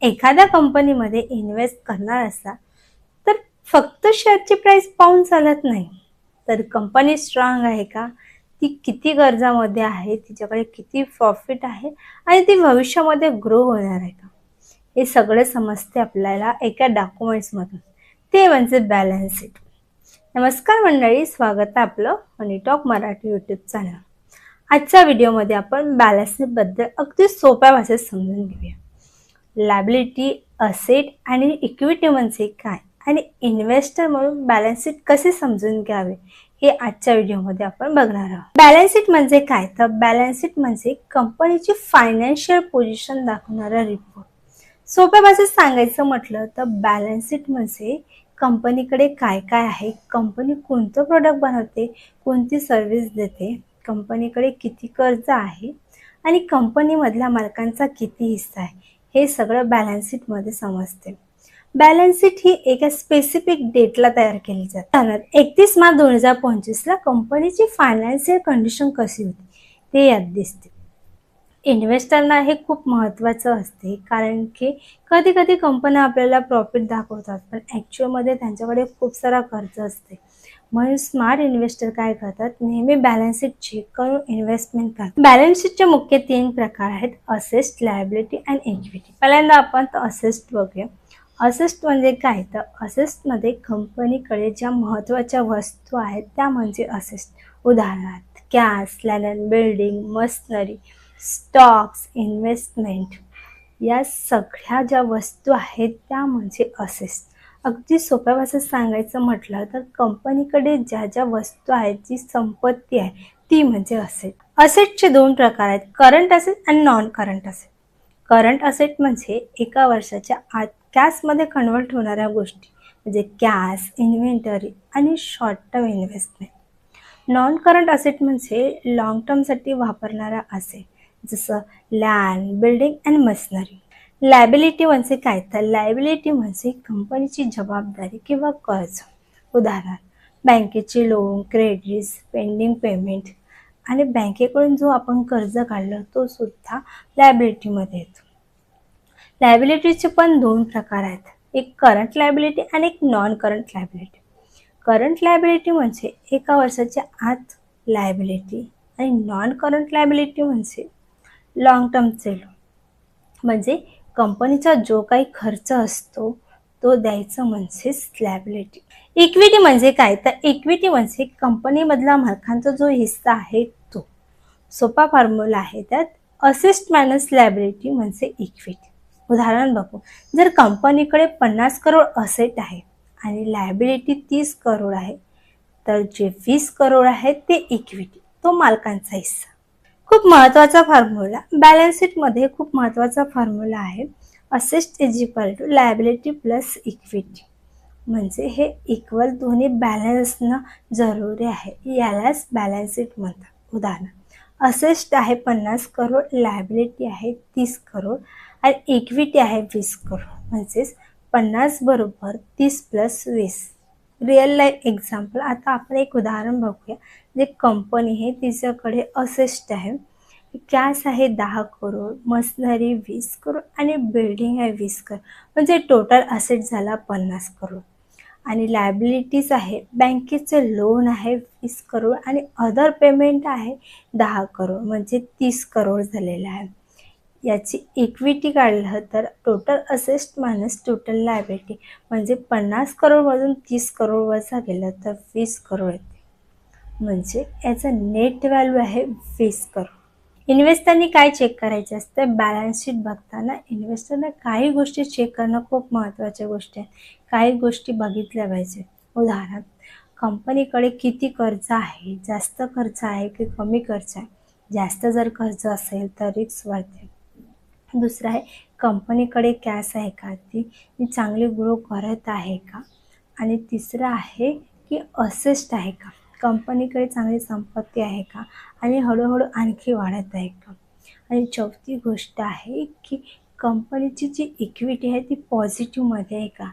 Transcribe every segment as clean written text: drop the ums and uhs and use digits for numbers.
एखाद्या कंपनीमध्ये इन्व्हेस्ट करणार असाल तर फक्त शेअरची प्राइस पाहून चालत नाही, तर कंपनी स्ट्रॉंग आहे का, ती किती कर्जामध्ये आहे, तिच्याकडे किती प्रॉफिट आहे आणि ती भविष्यामध्ये ग्रो होणार आहे का, हे सगळे समजते आपल्याला एका डॉक्युमेंट्समधून. ते म्हणजे बॅलन्स शीट. नमस्कार मंडळी, स्वागत आहे आपलं मनी टॉक मराठी यूट्यूब चॅनल. आजच्या व्हिडिओमध्ये आपण बॅलन्स शीट बद्दल अगदी सोप्या भाषेत समजून घेऊया. लायबिलिटी, असेट आणि इक्विटी म्हणजे काय आणि इन्व्हेस्टर म्हणून बॅलन्स शीट कसे समजून घ्यावे हे आजच्या व्हिडिओमध्ये आपण बघणार आहोत. बॅलन्स शीट म्हणजे काय, तर बॅलन्स शीट म्हणजे कंपनीची फायनान्शियल पोझिशन दाखवणारा रिपोर्ट. सोप्या भाषेत सांगायचं म्हटलं तर बॅलन्स शीट म्हणजे कंपनीकडे काय काय आहे, कंपनी कोणतं प्रोडक्ट बनवते, कोणती सर्व्हिस देते, कंपनीकडे किती कर्ज आहे आणि कंपनीमधल्या मालकांचा किती हिस्सा आहे, हे सगळं बॅलन्स शीटमध्ये समजते. बॅलन्स शीट ही एका स्पेसिफिक डेटला तयार केली जाते. 31 मार्च 2025ला कंपनीची फायनान्शियल कंडिशन कशी होती ते यात दिसते. इन्व्हेस्टरना हे खूप महत्त्वाचं असते, कारण की कधी कधी कंपन्या आपल्याला प्रॉफिट दाखवतात पण ॲक्च्युअलमध्ये त्यांच्याकडे खूप सारा कर्ज असते. म्हणून स्मार्ट इन्व्हेस्टर काय करतात, नेहमी बॅलन्स शीट चेक करून इन्व्हेस्टमेंट करतात. बॅलन्स शीटचे मुख्य 3 प्रकार आहेत, असेस्ट, लायबिलिटी आणि इक्विटी. पहिल्यांदा आपण असेस्ट बघूया. असेस्ट म्हणजे काय, तर असेस्टमध्ये कंपनीकडे ज्या महत्त्वाच्या वस्तू आहेत त्या म्हणजे असेस्ट. उदाहरणार्थ cash, land, building, machinery, stocks, investment, या सगळ्या ज्या वस्तू आहेत त्या म्हणजे असेस्ट. अगदी सोप्या भाषेत सांगायचं म्हटलं तर कंपनीकडे ज्या ज्या वस्तू आहेत, जी संपत्ती आहे ती म्हणजे असेट. असेटचे 2 प्रकार आहेत, करंट असेट आणि non current asset. Current asset म्हणजे एका वर्षाच्या आत कॅशमध्ये कन्वर्ट होणाऱ्या गोष्टी म्हणजे कॅश, इन्व्हेंटरी आणि short term investment. Non current asset म्हणजे लॉंग टर्मसाठी वापरणारा असेट, जसं लँड, बिल्डिंग आणि मशिनरी. लायबिलिटी म्हणजे काय, तर लायबिलिटी म्हणजे कंपनीची जबाबदारी किंवा कर्ज. उदाहरण बँकेचे लोन, क्रेडिट्स, पेंडिंग पेमेंट आणि बँकेकडून जो आपण कर्ज काढलं तो सुद्धा लायबिलिटीमध्ये येतो. लायबिलिटीचे पण 2 प्रकार आहेत, एक करंट लायबिलिटी आणि एक non current liability. Current liability म्हणजे एका वर्षाच्या आत लायबिलिटी आणि नॉन करंट लायबिलिटी म्हणजे लॉंग टर्मचे लोन, म्हणजे कंपनीचा जो काही खर्च असतो तो द्यायचं म्हणजेच लायबिलिटी. इक्विटी म्हणजे काय, तर इक्विटी म्हणजे कंपनीमधला मालकांचा जो हिस्सा आहे तो. सोपा फॉर्म्युला आहे त्यात, असेस्ट मायनस लायबिलिटी म्हणजे इक्विटी. उदाहरण बघू, जर कंपनीकडे 50 करोड असेट आहे आणि लायबिलिटी 30 करोड आहे, तर जे 20 करोड आहे ते इक्विटी, तो मालकांचा हिस्सा. खूप महत्त्वाचा फॉर्म्युला बॅलन्स शीटमध्ये, खूप महत्त्वाचा फॉर्म्युला आहे, asset is equal to liability plus equity. म्हणजे हे इक्वल दोन्ही बॅलन्स असणं जरुरी आहे, यालाच बॅलन्स शीट म्हणतात. उदाहरण असेस्ट आहे 50 करोड, लायबिलिटी आहे 30 करोड आणि इक्विटी आहे 20 करोड, म्हणजेच 50 बरोबर 30 प्लस 20. रिअल लाईफ एक्झाम्पल, आता आपण एक उदाहरण बघूया. जे कंपनी आहे तिच्याकडे असेस्ट आहे, कॅश आहे 10 करोड, मशिनरी 20 करोड आणि बिल्डिंग आहे 20 करोड, म्हणजे टोटल असेट झाला 50 करोड. आणि लायबिलिटीज आहे, बँकेचे लोन आहे 20 करोड आणि अदर पेमेंट आहे 10 करोड, म्हणजे 30 करोड झालेलं आहे. याची इक्विटी काढलं तर total asset minus total liability, म्हणजे 50 करोडमधून 30 करोड वजा केलं तर 20 करोड येते, म्हणजे याचं नेट व्हॅल्यू आहे 20 करोड. इन्व्हेस्टरनी काय चेक करायचे असते, बॅलन्स शीट बघताना इन्व्हेस्टरने काही गोष्टी चेक करणं खूप महत्त्वाच्या गोष्टी आहेत, काही गोष्टी बघितल्या पाहिजे. उदाहरण कंपनीकडे किती कर्ज आहे, जास्त कर्ज आहे की कमी कर्ज आहे. जास्त जर कर्ज असेल तर रिस्क वाढते. दुसरं आहे कंपनीकडे कॅश आहे का, ती चांगली ग्रो करत आहे का. आणि तिसरं आहे की असेस्ट आहे का, कंपनीकडे चांगली संपत्ती आहे का आणि हळूहळू आणखी वाढत आहे का. आणि चौथी गोष्ट आहे की कंपनीची जी इक्विटी आहे ती पॉझिटिव्हमध्ये आहे का.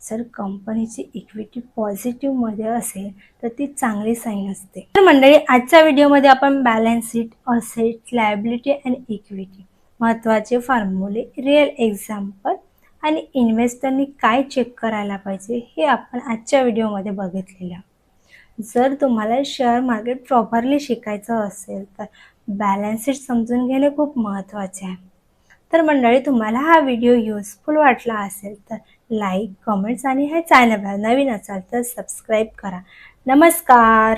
जर कंपनीची इक्विटी पॉझिटिव्हमध्ये असेल तर ती चांगली साईन असते. तर मंडळी, आजच्या व्हिडिओमध्ये आपण बॅलन्स शीट, असेट, लायबिलिटी आणि इक्विटी, महत्त्वाचे फॉर्म्युले, रिअल एक्झाम्पल आणि इन्व्हेस्टरनी काय चेक करायला पाहिजे हे आपण आजच्या व्हिडिओमध्ये बघितलेलं. जर तुम्हाला शेअर मार्केट प्रॉपरली शिकायचं असेल तर बॅलन्स शीट समजून घेणे खूप महत्त्वाचे आहे. तर मंडळी, तुम्हाला हा व्हिडिओ युजफुल वाटला असेल तर लाईक, कमेंट्स आणि हे चॅनल नवीन असाल तर सबस्क्राईब करा. नमस्कार.